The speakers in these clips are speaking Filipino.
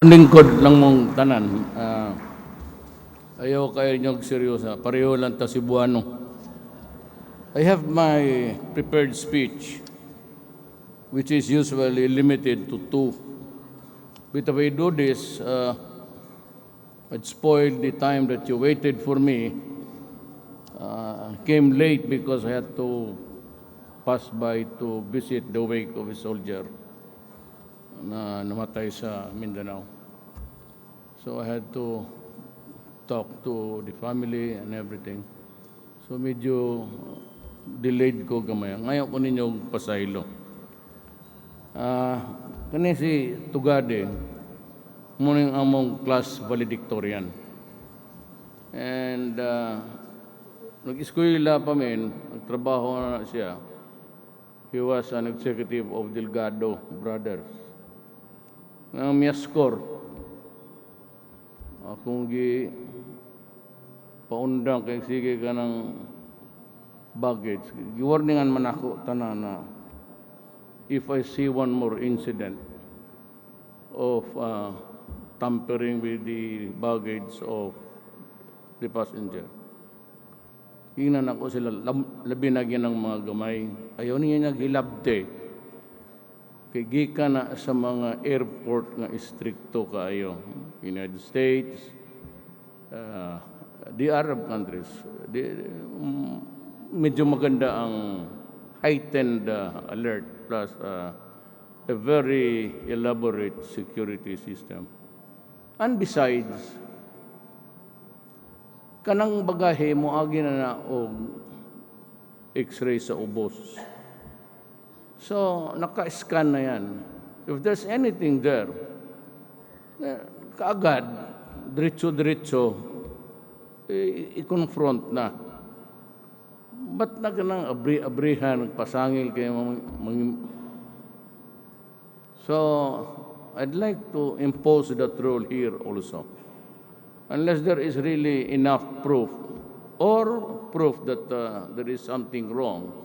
Lingkod lang mong tanan. Ayaw kayo niyog seryosa. Pareho lang ta Cebuano. I have my prepared speech, which is usually limited to 2. But if I do this, I'd spoil the time that you waited for me. Came late because I had to pass by to visit the wake of a soldier na namatay sa Mindanao. So I had to talk to the family and everything. So medyo delayed ko gamay. Ngayon ko ninyong pasaylo. Kani si Tugade, muning among class valedictorian. And nag-eskwela pa min, nagtrabaho na siya. He was an executive of Delgado Brothers. Ang miyaskor, akong paundang kay sige ka ng baggage. Giwarningan man ako tanan na if I see one more incident of tampering with the baggage of the passenger, hinan ako sila, labi na ng mga gamay. Ayaw niya naghilabte. Kay gika na sa mga airport nga istrikto kaayo. United States, the Arab countries, medyo maganda ang heightened alert plus a very elaborate security system. And besides, kanang bagahe mo agi na og x-ray sa ubos. So, naka-scan na yan. If there's anything there, kaagad, diretso-diretso, i-confront na. Ba't na kanang abri-abrihan, nagpasangil kayo So, I'd like to impose that rule here also. Unless there is really enough proof or proof that there is something wrong,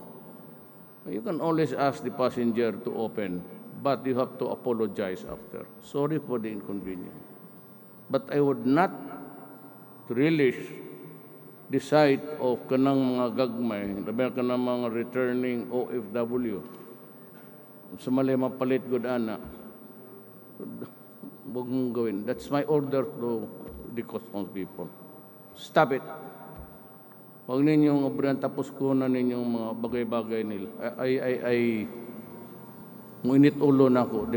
you can always ask the passenger to open, but you have to apologize after. Sorry for the inconvenience. But I would not relish the sight of kanang mga gagmay, labi kanang mga returning OFW. Sa mali mapalit good ana. Huwag mong gawin. That's my order to the customs people. Stop it. Huwag ninyong obrihan tapos kunan ninyong mga bagay-bagay nila. Ngunit ulo na ako.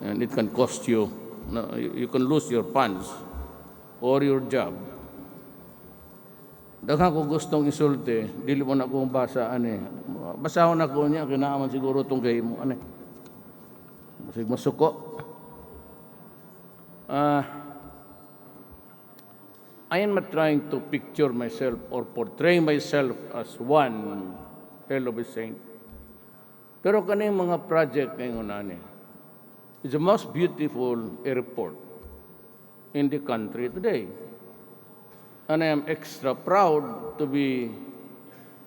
And it can cost you. You can lose your funds or your job. Daghang ko gustong insulte, dili mo na akong basa, basahon ako niya, kinaaman siguro itong kayo mo, Masig masuko. I am not trying to picture myself or portray myself as one hell of a saint. Pero kaning mga project ngayon is the most beautiful airport in the country today. And I am extra proud to be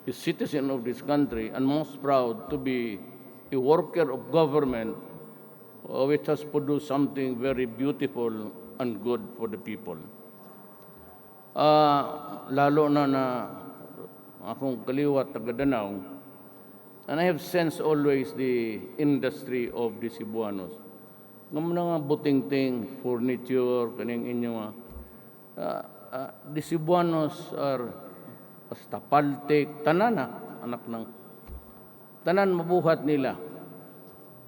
a citizen of this country and most proud to be a worker of government which has produced something very beautiful and good for the people. Lalo na akong kaliwat taga-Danao, and I have sensed always the industry of the Cebuanos. Ng mga buting-ting, furniture, kaning inyong the Cebuanos are basta paltik, tanan anak ng tanan mabuhat nila.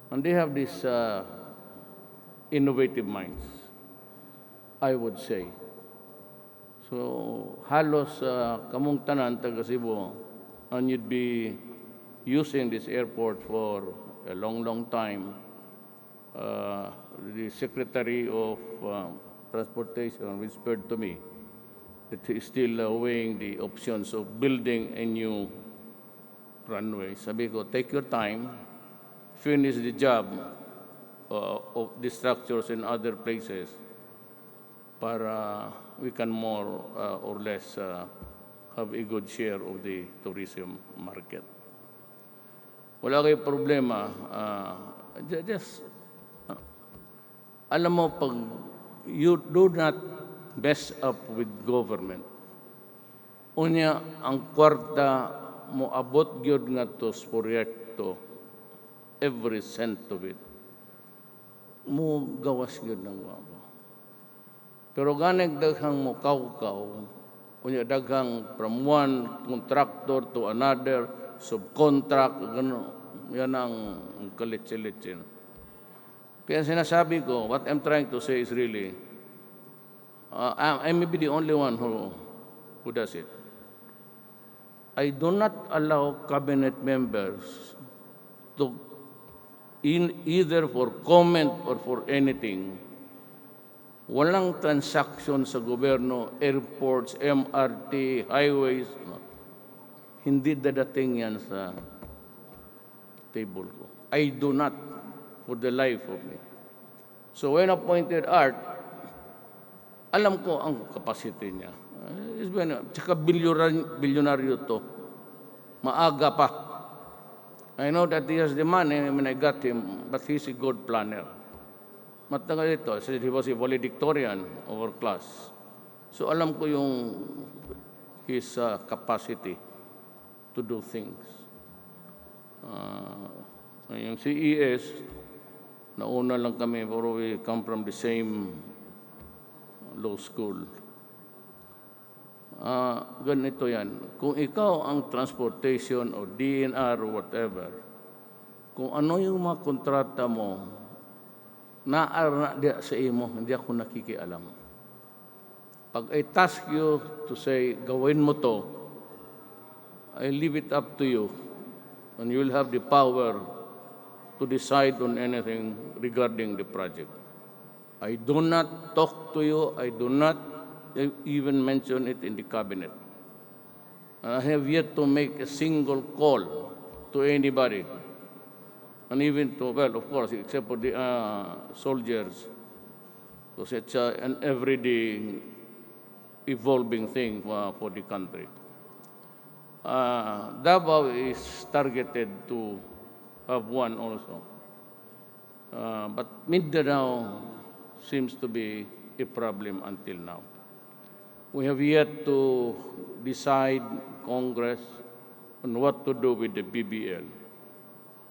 And they have these innovative minds, I would say. So, halos kamong tanan taga Cebu, and you'd be using this airport for a long, long time. The Secretary of Transportation whispered to me that he is still weighing the options of building a new runway. Sabi ko, take your time, finish the job of the structures in other places para we can more or less have a good share of the tourism market. Wala kayong problema. Just Alam mo, pag you do not mess up with government, unya ang kwarta mo abot gyud nga to sa proyekto, every cent of it, mo gawas gyud ng wabo. Pero ganag daghang mo kaw-kaw, unya daghang from one contractor to another, subcontract, gano, yan ang kalitsi-litsin. Kaya sinasabi ko, what I'm trying to say is really, I may be the only one who does it. I do not allow cabinet members to, either for comment or for anything, walang transaction sa gobyerno, airports, MRT, highways, hindi dadating yan sa table ko. I do not, for the life of me. So when appointed Art, alam ko ang capacity niya. Tsaka bilyonaryo to. Maaga pa. I know that he has the money when I got him, but he's a good planner. Matagal ito, he was a valedictorian of our class. So alam ko yung his capacity to do things. Yung CES, nauna lang kami, pero we come from the same law school. Ganito yan. Kung ikaw ang transportation o DNR or whatever, kung ano yung mga kontrata mo, naara na sa imo, hindi ako nakikialam. Pag I task you to say, gawin mo to, I leave it up to you, and you will have the power to decide on anything regarding the project. I do not talk to you, I do not even mention it in the cabinet. I have yet to make a single call to anybody, and even to, well, of course, except for the soldiers, because it's an everyday evolving thing for the country. Davao is targeted to have one also. But Mindanao seems to be a problem until now. We have yet to decide, Congress, on what to do with the BBL.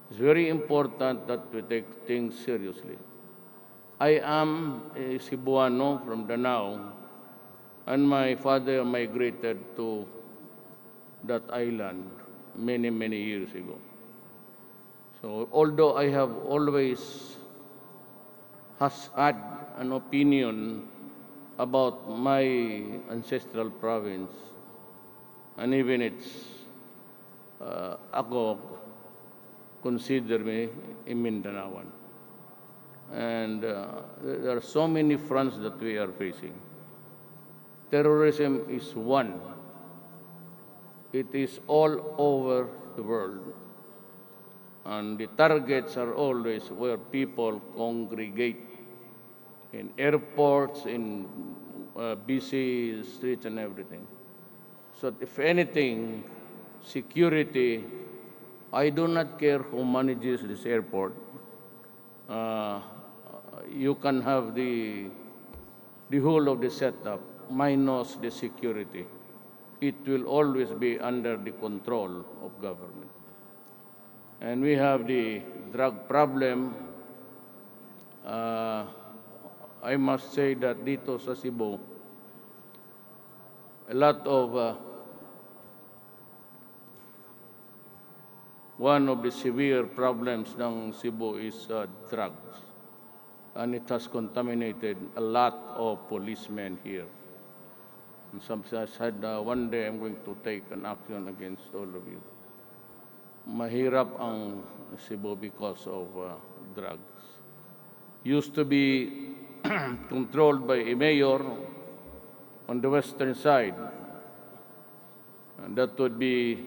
It's very important that we take things seriously. I am a Cebuano from Danao, and my father migrated to that island many, many years ago. So although I have always had an opinion about my ancestral province, and even ako consider me a Mindanaoan. And there are so many fronts that we are facing. Terrorism is one. It is all over the world. And the targets are always where people congregate, in airports, in busy streets and everything. So if anything, security, I do not care who manages this airport. You can have the whole of the setup minus the security. It will always be under the control of government. And we have the drug problem. I must say that dito sa Cebu, a lot of one of the severe problems ng Cebu is drugs. And it has contaminated a lot of policemen here. And some said, one day I'm going to take an action against all of you. Mahirap ang Cebu because of drugs. Used to be controlled by a mayor on the western side. And that would be,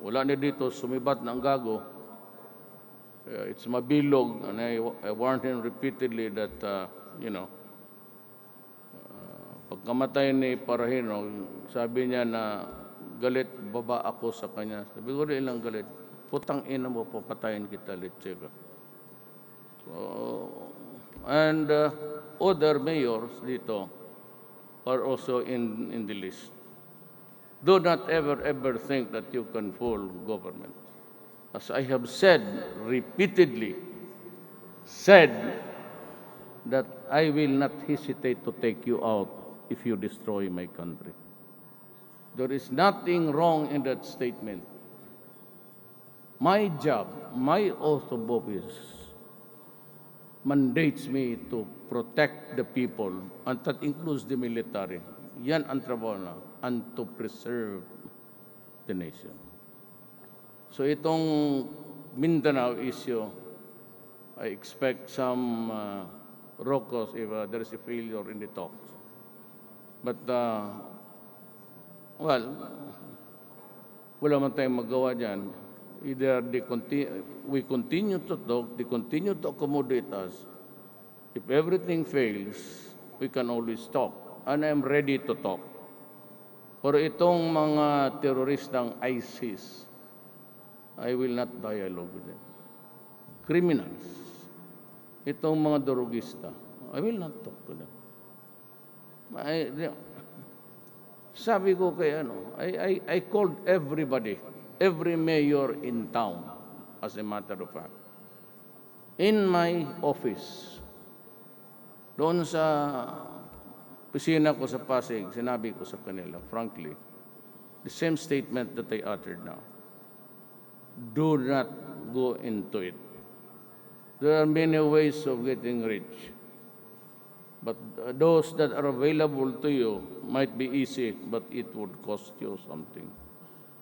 wala na dito, sumibat na ang gago. It's mabilog, and I warned him repeatedly that, pagkamatay ni Parahino, sabi niya na galit baba ako sa kanya. Sabi ko rin ilang galit, putang ina mo, papatayin kita, Litsega. So, and other mayors dito are also in the list. Do not ever think that you can fool government. As I have said repeatedly, said that I will not hesitate to take you out if you destroy my country. There is nothing wrong in that statement. My job, my oath of office, mandates me to protect the people, and that includes the military. Yan ang trabaho na, and to preserve the nation. So itong Mindanao issue, I expect some raucous if there is a failure in the talks. But, well, wala man tayong magawa dyan. Either we continue to talk, they continue to accommodate us. If everything fails, we can always talk. And I'm ready to talk. Pero itong mga teroristang ISIS, I will not dialogue with them. Criminals, itong mga drogista, I will not talk to them. Sabi ko kay I called everybody, every mayor in town, as a matter of fact. In my office, doon sa opisina ko sa Pasig, sinabi ko sa kanila, frankly, the same statement that I uttered now. Do not go into it. There are many ways of getting rich. But those that are available to you might be easy, but it would cost you something.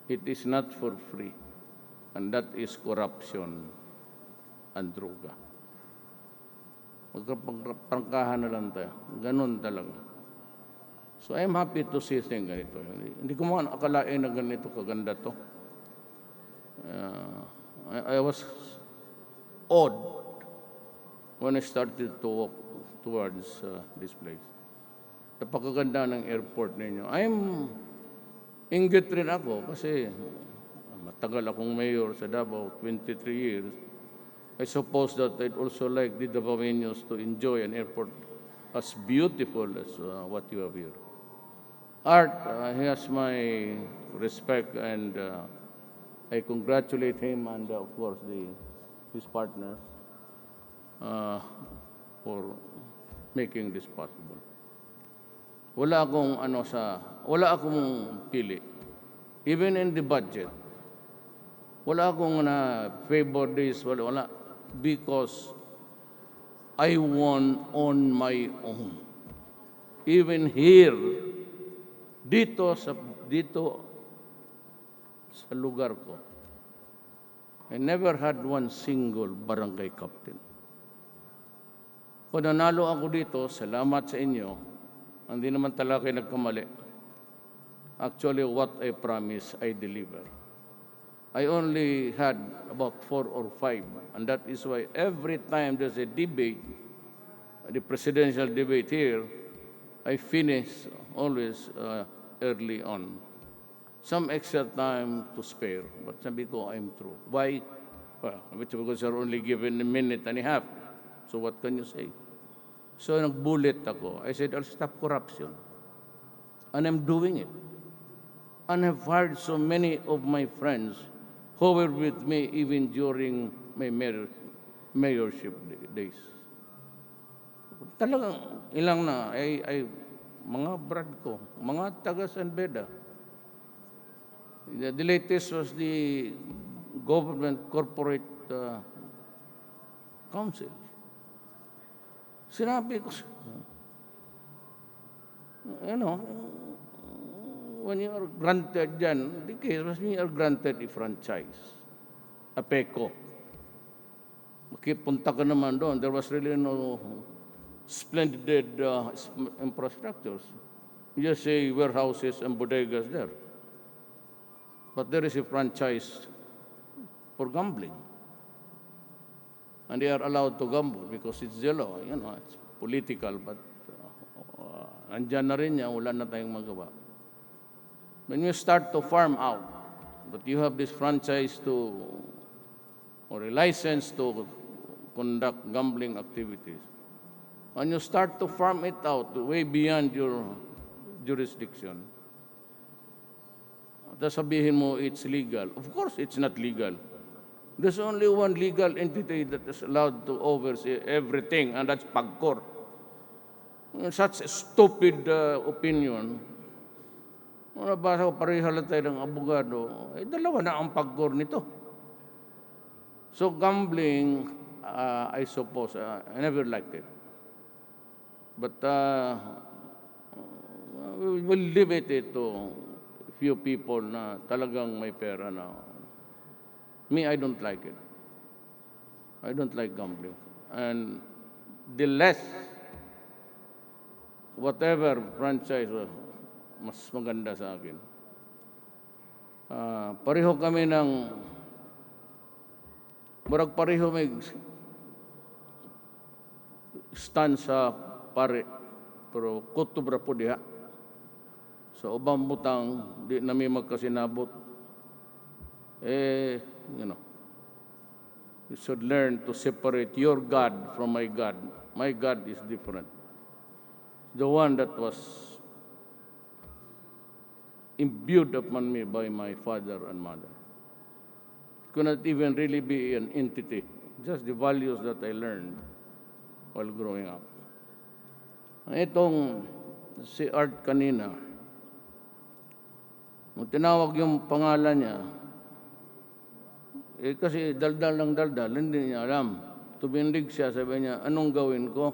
It is not for free. And that is corruption and droga. Magkapangkahan na lang tayo. Ganun talaga. So I'm happy to see things ganito. Hindi ko man akalain na ganito kaganda to. I was awed when I started to walk towards this place. Napakaganda ng airport ninyo. Inggit rin ako kasi matagal akong mayor sa Davao, 23 years. I suppose that I'd also like the Davaoenos to enjoy an airport as beautiful as what you have here. Art, he has my respect, and I congratulate him and, of course, his partners for making this possible. Wala akong pili. Even in the budget, wala akong favor this, wala. Because I won on my own. Even here, dito sa lugar ko, I never had one single barangay captain. Kung nanalo ako dito, salamat sa inyo. Hindi naman talaga kayo nagkamali. Actually, what I promised, I deliver. I only had about 4 or 5, and that is why every time there's a debate, the presidential debate here, I finish always early on. Some extra time to spare, but sabi ko, I'm through. Why? Well, because you're only given a minute and a half. So what can you say? So nag-bullet ako. I said, I'll stop corruption. And I'm doing it. And I've hired so many of my friends who were with me even during my mayorship days. Talagang ilang na, mga brad ko, mga taga San Beda. The latest was the government corporate council. Sinabi ko, when you are granted dyan, the case was you are granted a franchise, a PECO. Makipunta ka naman doon. There was really no splendid infrastructures. You just say warehouses and bodegas there. But there is a franchise for gambling. And they are allowed to gamble because it's the law. It's political, but andyan na rin yan, wala na tayong magawa. When you start to farm out, but you have this franchise or a license to conduct gambling activities. And you start to farm it out way beyond your jurisdiction, tapos sabihin mo it's legal. Of course, it's not legal. There's only one legal entity that is allowed to oversee everything, and that's PAGCOR. Such a stupid opinion. Nabasa ko, pareha lang tayo ng abogado. Dalawa na ang PAGCOR nito. So gambling, I suppose, I never liked it. But we'll limit it to few people na talagang may pera na. Me, I don't like it. I don't like gambling. And the less, whatever franchise, mas maganda sa akin. Pareho kami ng, murag pareho may stand sa pare, pero kutubra po diha. So, ubang butang, di namin magkasinabot. You know, you should learn to separate your God from my God. My God is different. The one that was imbued upon me by my father and mother. It could not even really be an entity, just the values that I learned while growing up. Itong si Art kanina, nung tinawag yung pangalan niya, kasi daldal ng daldal, hindi niya alam. Tumindig siya, sabi niya, anong gawin ko?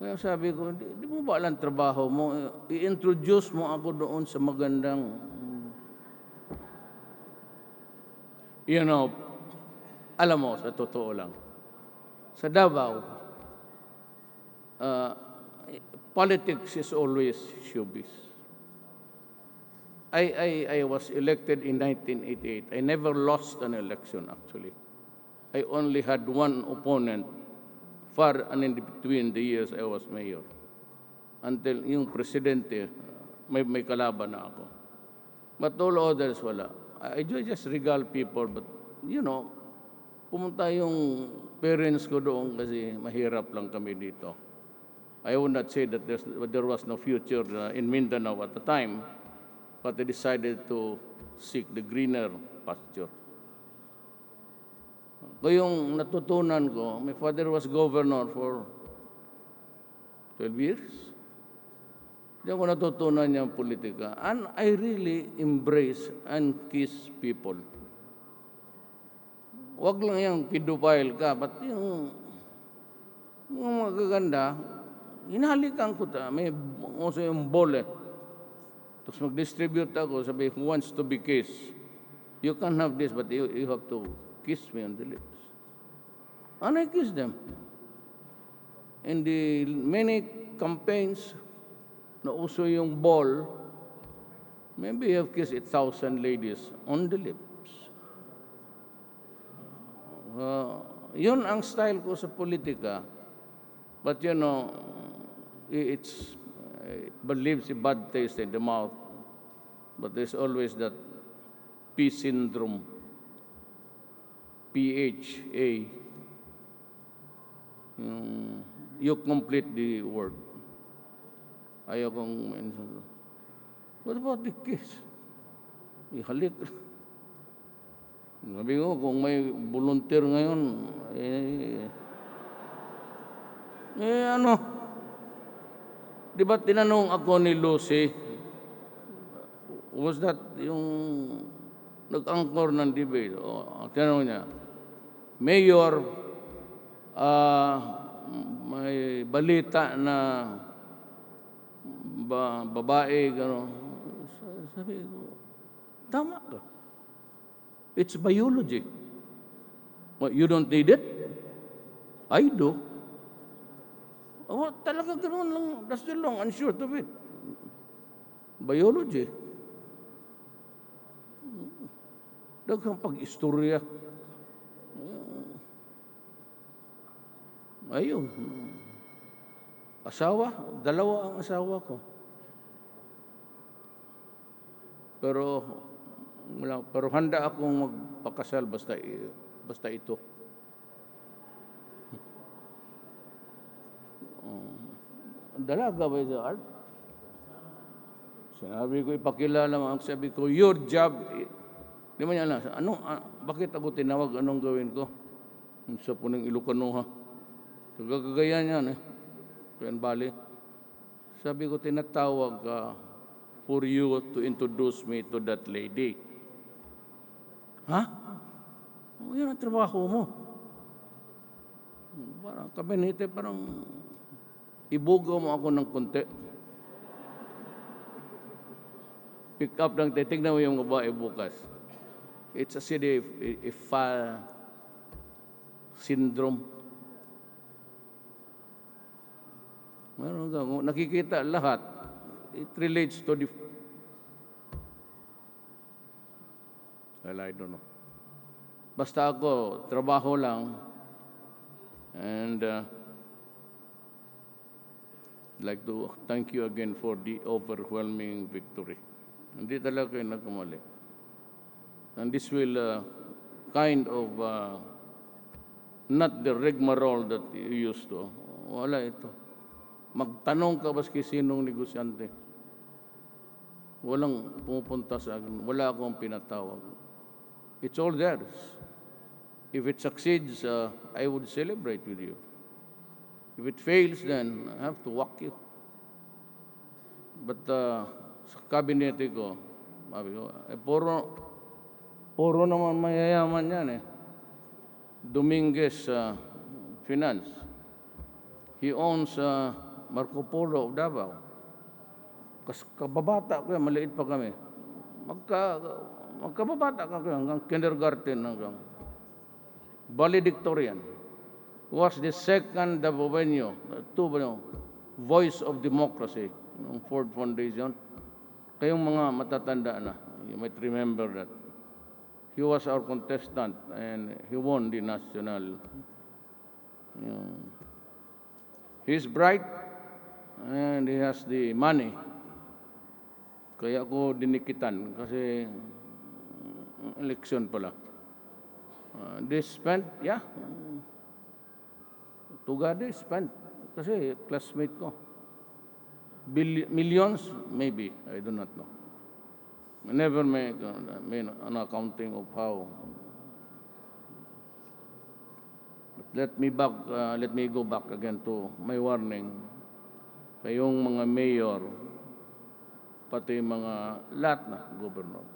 Kaya sabi ko, di mo ba alam trabaho mo? I-introduce mo ako doon sa magandang, alam mo, sa totoo lang. Sa Davao, politics is always showbiz. I was elected in 1988. I never lost an election, actually. I only had one opponent far and in between the years I was mayor. Until yung presidente, may kalaban na ako. But all others, wala. I just regal people, but, pumunta yung parents ko doon kasi mahirap lang kami dito. I would not say that there was no future in Mindanao at the time, but I decided to seek the greener pasture. So yung natutunan ko, my father was governor for 12 years. Diyan ko natutunan niya ang politika. And I really embrace and kiss people. Huwag lang yung pedophile ka, but yung magaganda, hinahalikan ko ta. May also yung bole. Tapos mag-distribute ako, sabi, who wants to be kissed? You can have this, but you have to kiss me on the lips. And I kissed them. In the many campaigns, na uso yung ball, maybe you have kissed 1,000 ladies on the lips. Yun ang style ko sa politika. But it leaves a bad taste in the mouth. But there's always that P syndrome. PHA. You complete the word. Ayaw kong mention. What about the kiss? Ihalik. Sabi ko, kung may volunteer ngayon, di ba tinanong ako ni Lucy, was that yung nag-anchor ng debate? Tinanong niya, Mayor, may balita na babae, gano'n. Sabi ko, tama ka. It's biology. What, you don't need it? I do. Talaga gano'n lang. That's the long and short of it. Biology. Daghang pag-istorya. Ayun. Asawa, 2 ang asawa ko. Pero handa akong magpakasal basta ito. Dalaga ba sa art? Sabi ko, ipakilala mo. Sabi ko, your job. Di man niya na, bakit ako tinawag? Anong gawin ko? Sa punong Ilocano, ha? Kagagayan yan, eh. Kuyan Bali. Sabi ko, tinatawag ka for you to introduce me to that lady. Ha? Yan ang trabaho mo. Parang kabinete, parang ibugaw mo ako ng konti. Pick up ng titignan mo yung babae bukas. It's a city, a foul syndrome. Meron ka, nakikita lahat. It relates to the... Well, I don't know. Basta ako, trabaho lang. And I'd like to thank you again for the overwhelming victory. Hindi talaga kayo nagkamali. And this will kind of not the rigmarole that you used to. Wala ito. Magtanong ka baski sinong negosyante. Walang pumupunta sa akin. Wala akong pinatawag. It's all theirs. If it succeeds, I would celebrate with you. If it fails, then I have to walk you. But sa kabinete ko, sabi ko, puro naman mayayaman yan eh. Dominguez Finance. He owns Marco Polo of Davao. Kababata ko yan, maliit pa kami. Magkababata ka hanggang kindergarten hanggang valedictorian. Was the second voice of democracy ng Ford Foundation. Kayong mga matatanda na, you might remember that. He was our contestant and he won the national. He's bright and he has the money. Kaya ako dinikitan kasi election pala. They spent, yeah. Tugade spent. Kasi classmate ko. Millions, maybe. I do not know. I never made an accounting of how. But let me go back again to my warning. Kayong mga mayor, pati mga lahat na gobernador.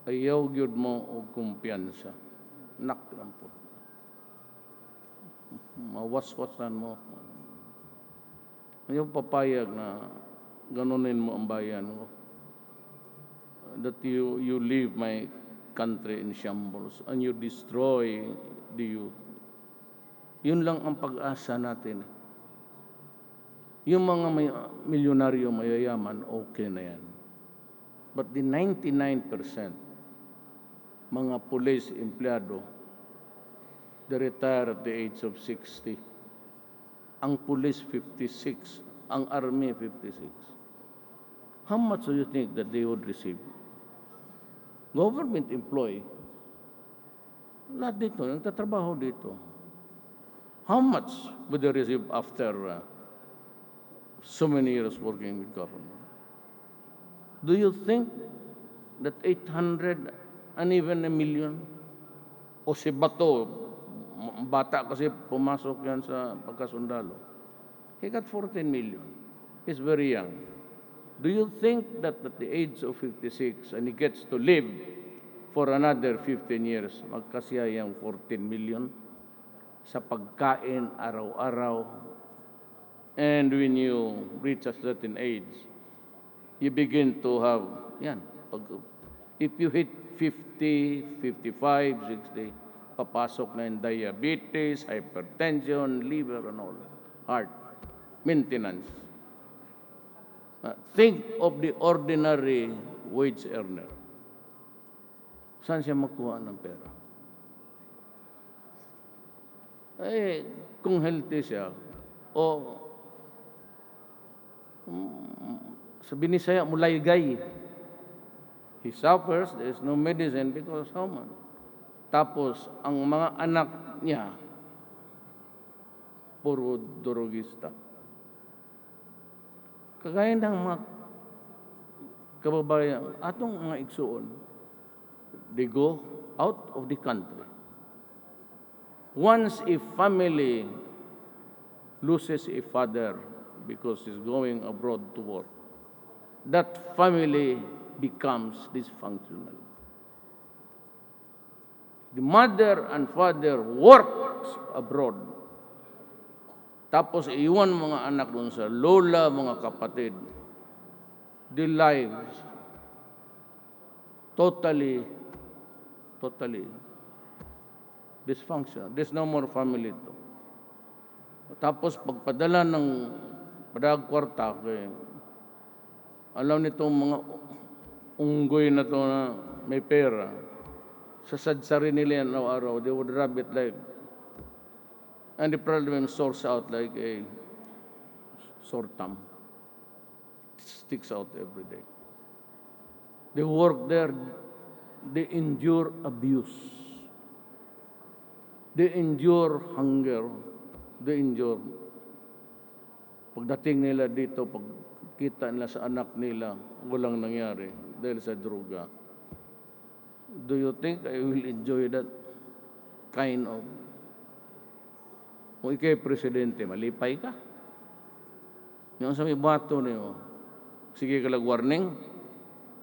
Ayaw gyud mo og kumpiyansa. Nak lang po. Mawaswasan mo. Ayaw papayag na ganunin mo ang bayan mo. That you leave my country in shambles and you destroy the youth. Yun lang ang pag-asa natin. Yung mga milyonaryo mayayaman, okay na yan. But the 99%, mga police empleyado, they retire at the age of 60. Ang police, 56. Ang army, 56. How much do you think that they would receive? Government employee, lahat dito, nagtatrabaho dito. How much would they receive after so many years working with government? Do you think that 800 and even a million? O si Bato, bata kasi pumasok yan sa pagkasundalo. He got 14 million. He's very young. Do you think that at the age of 56 and he gets to live for another 15 years, magkasiya yung 14 million sa pagkain araw-araw? And when you reach a certain age, you begin to have, if you hit 50, 55, 60, papasok na yung diabetes, hypertension, liver and all, heart, maintenance. Think of the ordinary wage earner. Saan siya makuha ng pera? Kung healthy siya, o sa Binisaya, mulaygay. He suffers, there is no medicine because how much? Tapos, ang mga anak niya, puro drogista. Kagaya ng mga kababayan, atong mga igsuon, they go out of the country. Once a family loses a father because he's going abroad to work, that family becomes dysfunctional. The mother and father works abroad. Tapos iwan mga anak doon sa lola, mga kapatid. The lives totally dysfunctional. There's no more family to. Tapos pagpadala ng padag kwarta, alam nitong mga unggoy na to na may pera, sasadsari nila yan araw-araw, they would rub it like, and the problem sorts out like a sore thumb. It sticks out every day. They work there, they endure abuse. They endure hunger. They endure. Pagdating nila dito, pagkita nila sa anak nila, walang nangyari dahil sa droga. Do you think I will enjoy that kind of? Kung ikay presidente, malipay ka. Yung sa may bato niyo, sige ka warning,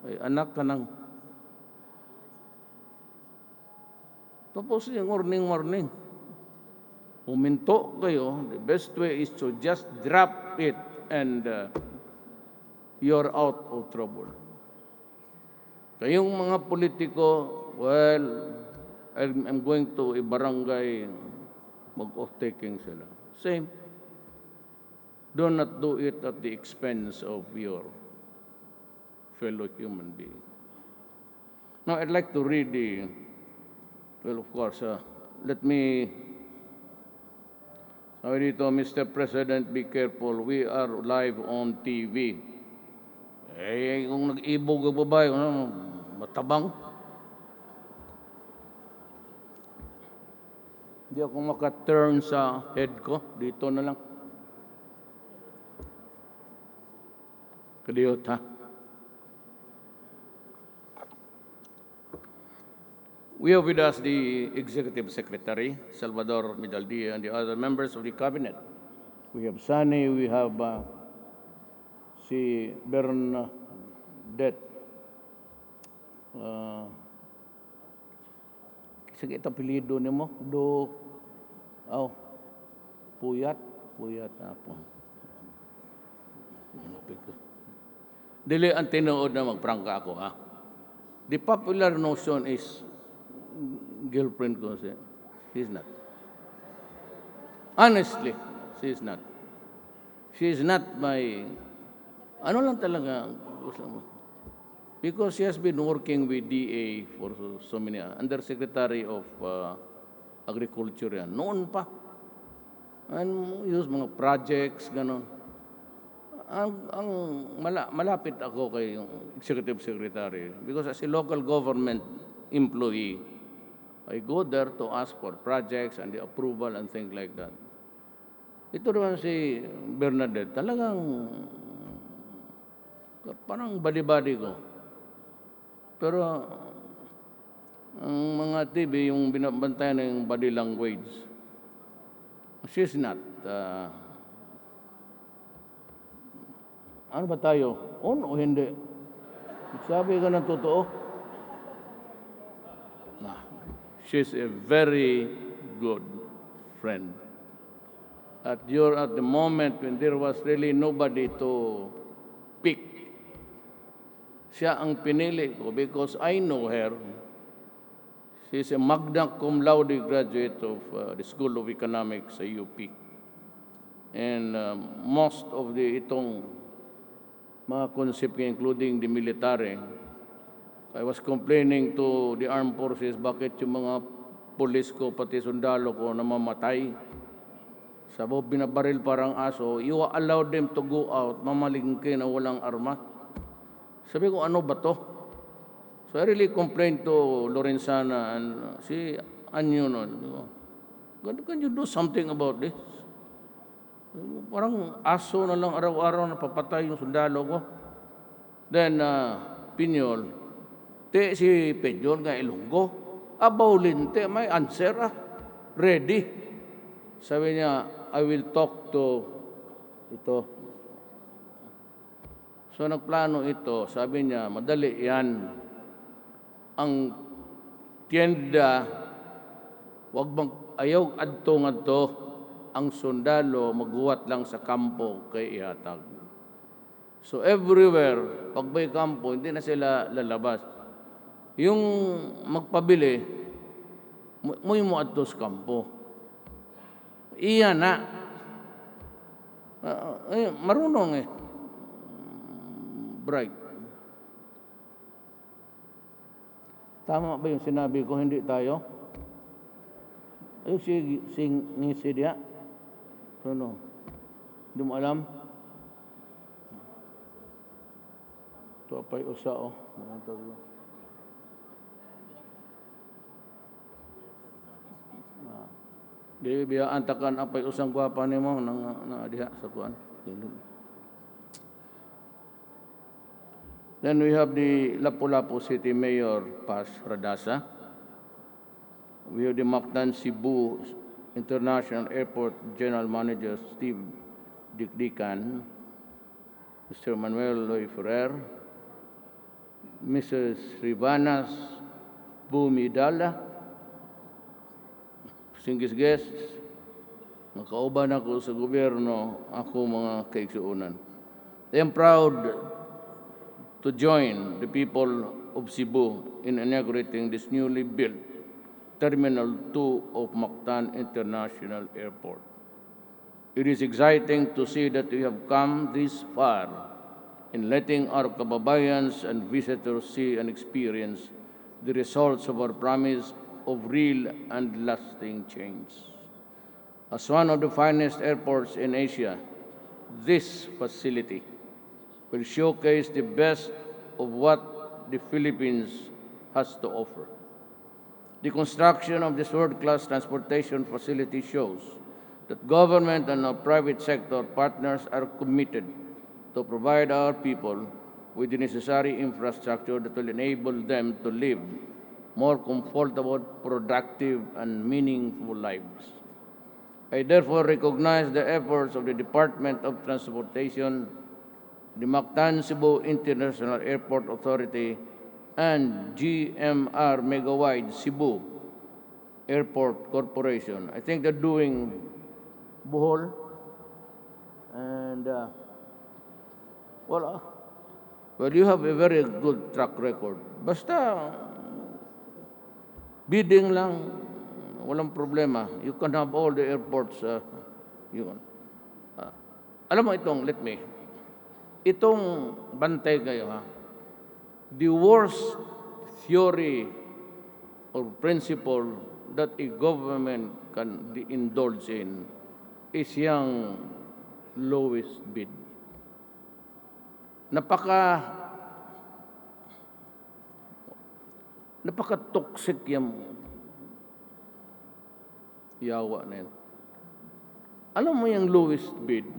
ay anak ka nang. Tapos yung warning. Huminto kayo, the best way is to just drop it and you're out of trouble. Kayong mga politiko, well, I'm going to a barangay, mag-off-taking sila. Same. Do not do it at the expense of your fellow human being. Now, I'd like to read well, of course, let me, sabi dito, Mr. President, be careful, we are live on TV. Kung nag-ibog ang babae, matabang. Hindi ako maka-turn sa head ko. Dito na lang. Kadiyot, ha? We have with us the Executive Secretary, Salvador Midaldia, and the other members of the Cabinet. We have Sani, we have si Bernadette. Sige, ito apelido ni mo. Puyat ako. Dili ang tinuod na magprangka ako, ha? The popular notion is girlfriend ko siya. She's not. Honestly, she's not. She's not my, ano lang talaga, because she has been working with DA for so many, Undersecretary of Agriculture yan. Noon pa. And use mga projects, gano'n. Ang malapit ako kay Executive Secretary because as a local government employee, I go there to ask for projects and the approval and things like that. Ito naman si Bernadette, talagang parang badi-badi ko. Pero ang mga TV, yung binabantayan ng body language, she's not. Ano ba tayo? On o hindi? Sabi ka ng totoo? She's a very good friend. At the moment when there was really nobody to pick, siya ang pinili ko because I know her. She's a magna cum laude graduate of the School of Economics sa UP. And most of itong mga concept, including the military, I was complaining to the armed forces, bakit yung mga pulis ko, pati sundalo ko, namamatay. Sabi, binabaril parang aso, you allow them to go out, mamalingke na walang armas. Sabi ko, ano ba to? So I really complained to Lorenzana and si Anyo. Can you do something about this? Parang aso na lang araw-araw na papatay yung sundalo ko. Then, Pinyol, te si Pinyol nga Ilonggo, abaw te, may answer ready. Sabi niya, I will talk to ito. So nagplano ito, sabi niya, madali yan. Ang tienda, wag bang ayaw adto ang sundalo magbuhat lang sa kampo kay ihatag. So everywhere, pag may kampo, hindi na sila lalabas. Yung magpabili, mo adto sa kampo. Iyan na. Marunong bright. Tama ba yung sinabi ko, hindi tayo? Ayun si dia. Ano? Hindi mo alam? Ito apay usa Di biya antakan apay usang gwapa nimo nang diha sa kuan. Then we have the Lapu-Lapu City Mayor Pas Radasa. We have the Mactan Cebu International Airport General Manager Steve Dikdikan, Mr. Manuel Loy Ferrer, Mrs. Rivanas Bumidala, singkis guests, makauban ako sa gobyerno, ako mga kaigsuunan. I am proud to join the people of Cebu in inaugurating this newly built Terminal 2 of Mactan International Airport. It is exciting to see that we have come this far in letting our kababayans and visitors see and experience the results of our promise of real and lasting change. As one of the finest airports in Asia, this facility will showcase the best of what the Philippines has to offer. The construction of this world-class transportation facility shows that government and our private sector partners are committed to provide our people with the necessary infrastructure that will enable them to live more comfortable, productive, and meaningful lives. I therefore recognize the efforts of the Department of Transportation, the Mactan Cebu International Airport Authority, and GMR Megawide Cebu Airport Corporation. I think they're doing Bohol and well, you have a very good track record. Basta bidding lang, walang problema. You can have all the airports. Alam mo itong bantay kayo The worst theory or principle that a government can indulge in is yung lowest bid. Napaka-toxic yung yawa na yan. Alam mo yung lowest bid,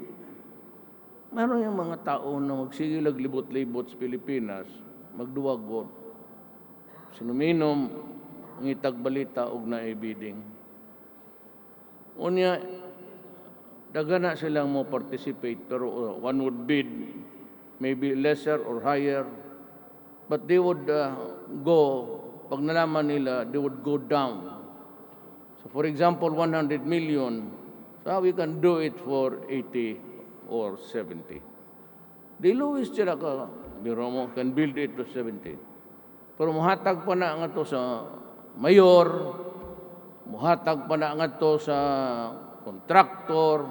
meron yung mga tao na magsigilag libot-libot sa Pilipinas, magduwagot, sinuminom, ngitag balita og na bidding. Unya, dagana silang mo participate, pero one would bid maybe lesser or higher, but they would go, pag nalaman nila, they would go down. So for example, 100 million, so we can do it for 80 or 70. The lowest sila biro mo, can build it to 70. Pero muhatag pa na nga to sa mayor, muhatag pa na nga to sa contractor,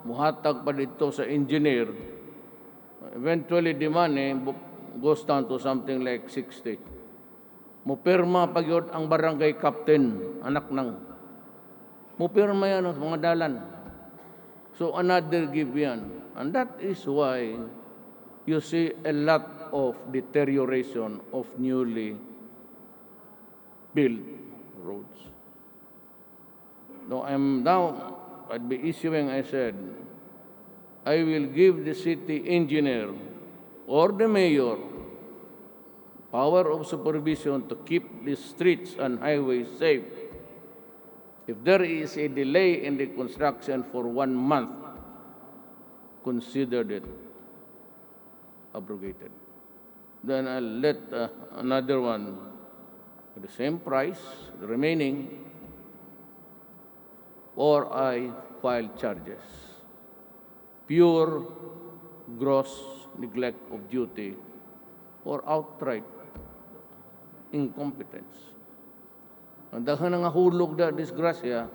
muhatag pa dito sa engineer. Eventually, the money goes down to something like 60. Mupirma pag yun ang barangay captain, anak nang. Mupirma yan ang mga dalan. So another give yan. And that is why you see a lot of deterioration of newly built roads. I'd be issuing, I said, I will give the city engineer or the mayor power of supervision to keep the streets and highways safe. If there is a delay in the construction for 1 month, consider it abrogated. Then I'll let another one at the same price, the remaining, or I file charges. Pure gross neglect of duty or outright incompetence. Ang daghan nga hulog na disgrasya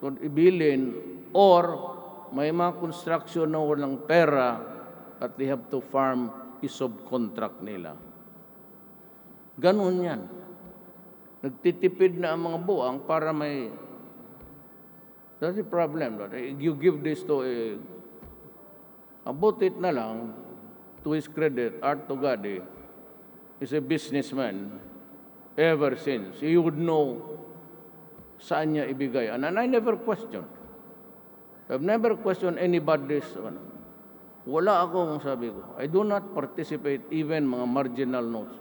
kung ibilin or may mga construction na walang pera at they have to farm i-subcontract nila. Ganun yan. Nagtitipid na ang mga buang para may... That's the problem. You give this to a... About it na lang, to his credit, Art Tugade is a businessman ever since. He would know saan niya ibigay. And I never questioned. I've never questioned anybody's... Wala akong sabi ko. I do not participate even mga marginal notes.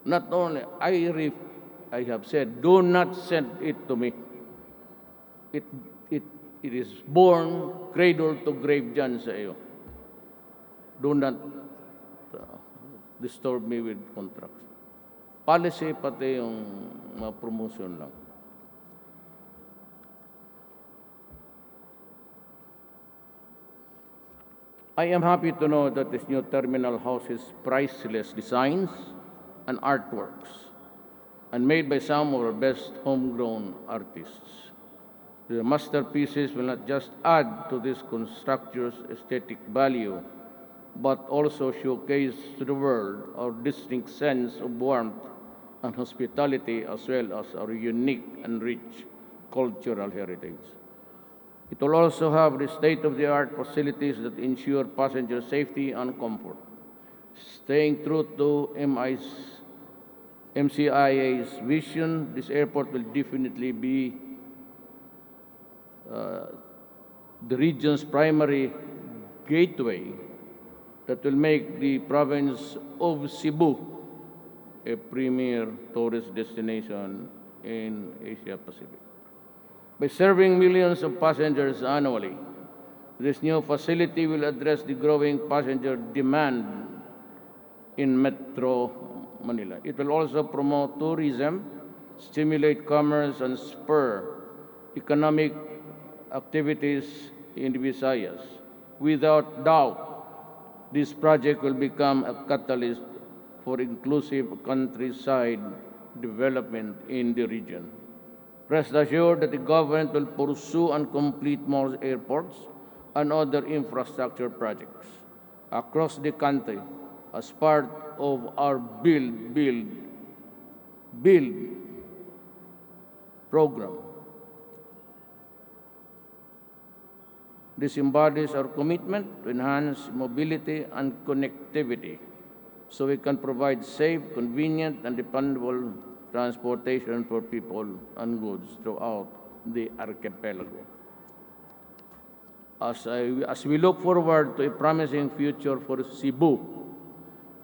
Not only, I have said, do not send it to me. It is born, cradle to grave dyan sa iyo. Do not disturb me with contracts. Policy pati yung mga promotion lang. I am happy to know that this new terminal houses priceless designs and artworks and made by some of our best homegrown artists. The masterpieces will not just add to this constructor's aesthetic value, but also showcase to the world our distinct sense of warmth and hospitality as well as our unique and rich cultural heritage. It will also have the state-of-the-art facilities that ensure passenger safety and comfort. Staying true to MCIA's vision, this airport will definitely be the region's primary gateway that will make the province of Cebu a premier tourist destination in Asia Pacific. By serving millions of passengers annually, this new facility will address the growing passenger demand in Metro Manila. It will also promote tourism, stimulate commerce, and spur economic activities in the Visayas. Without doubt, this project will become a catalyst for inclusive countryside development in the region. Rest assured that the government will pursue and complete more airports and other infrastructure projects across the country as part of our Build program. This embodies our commitment to enhance mobility and connectivity so we can provide safe, convenient, and dependable transportation for people and goods throughout the archipelago. As we look forward to a promising future for Cebu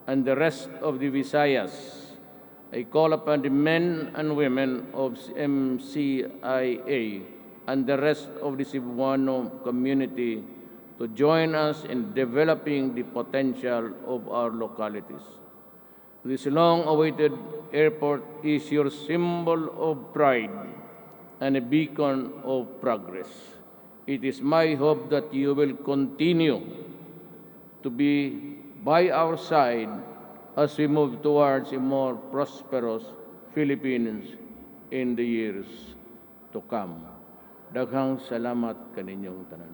and the rest of the Visayas, I call upon the men and women of MCIA and the rest of the Cebuano community to join us in developing the potential of our localities. This long-awaited airport is your symbol of pride and a beacon of progress. It is my hope that you will continue to be by our side as we move towards a more prosperous Philippines in the years to come. Daghang salamat kaninyong tanan.